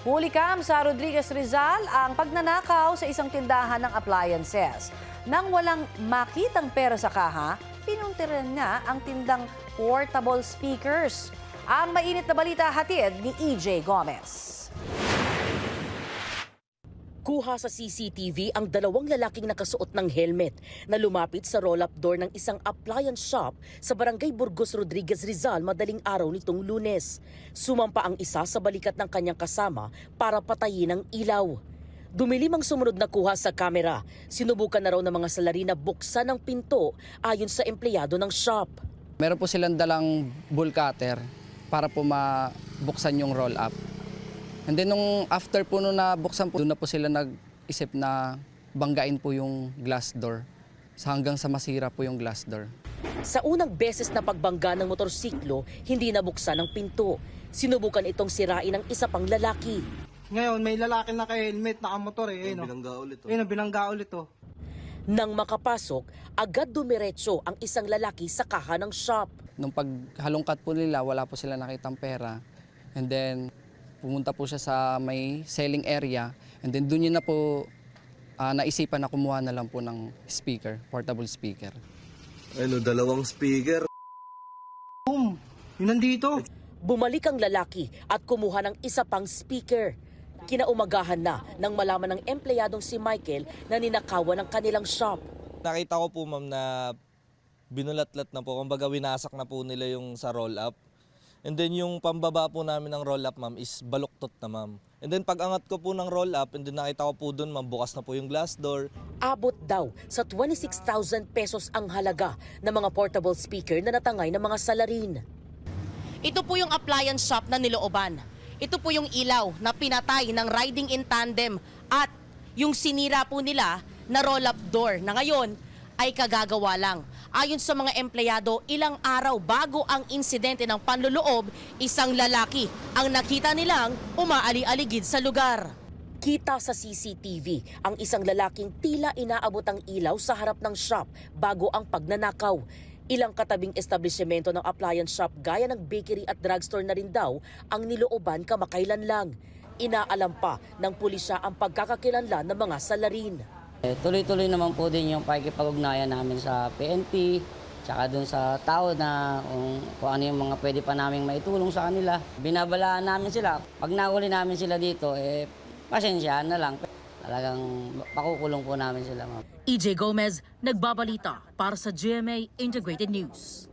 Huli kam sa Rodriguez Rizal ang pagnanakaw sa isang tindahan ng appliances. Nang walang makitang pera sa kaha, pinuntiran niya ang tindang portable speakers. Ang mainit na balita hatid ni EJ Gomez. Kuha sa CCTV ang dalawang lalaking nakasuot ng helmet na lumapit sa roll-up door ng isang appliance shop sa Barangay Burgos Rodriguez Rizal madaling araw nitong Lunes. Sumampa ang isa sa balikat ng kanyang kasama para patayin ang ilaw. Dumilim ang sumunod na kuha sa kamera. Sinubukan na raw ng mga salari na buksan ang pinto ayon sa empleyado ng shop. Meron po silang dalang bull cutter para po mabuksan yung roll-up. And then nung after po nung nabuksan po, doon na po sila nag-isip na banggain po yung glass door. Hanggang sa masira po yung glass door. Sa unang beses na pagbangga ng motorsiklo, hindi nabuksan ang pinto. Sinubukan itong sirain ng isa pang lalaki. Ngayon, may lalaki na helmet, nakamotor eh. Binangga ulit. Binangga ulit oh. Nang makapasok, agad dumiretso ang isang lalaki sa kaha ng shop. Nung paghalongkat po nila, wala po sila nakitang pera. And then pumunta po siya sa may selling area. And then doon niya na po naisipan na kumuha na lang po ng speaker, portable speaker. Ano, dalawang speaker. Boom! Yun nandito. Bumalik ang lalaki at kumuha ng isa pang speaker. Kinaumagahan na nang malaman ng empleyadong si Michael na ninakawan ng kanilang shop. Nakita ko po ma'am na binulatlat na po, kumbaga winasak na po nila yung sa roll-up. And then yung pambaba po namin ng roll-up ma'am is baluktot na ma'am. And then pag angat ko po ng roll-up, and then nakita ko po doon ma'am, bukas na po yung glass door. Abot daw sa 26,000 pesos ang halaga ng mga portable speaker na natangay ng mga salarin. Ito po yung appliance shop na nilooban. Ito po yung ilaw na pinatay ng riding in tandem at yung sinira po nila na roll-up door na ngayon ay kagagawa lang. Ayon sa mga empleyado, ilang araw bago ang insidente ng panloloob, isang lalaki ang nakita nilang umaali-aligid sa lugar. Kita sa CCTV ang isang lalaking tila inaabot ang ilaw sa harap ng shop bago ang pagnanakaw. Ilang katabing establishmento ng appliance shop gaya ng bakery at drugstore na rin daw ang nilooban kamakailan lang. Inaalam pa ng pulisya ang pagkakakilanlan ng mga salarin. Tuloy-tuloy naman po din yung pakikipag-ugnayan namin sa PNP, tsaka dun sa tao na kung ano yung mga pwede pa namin maitulong sa kanila. Binabalaan namin sila. Pag nahuli namin sila dito, pasensya na lang. Talagang pakukulong po namin sila. EJ Gomez, nagbabalita para sa GMA Integrated News.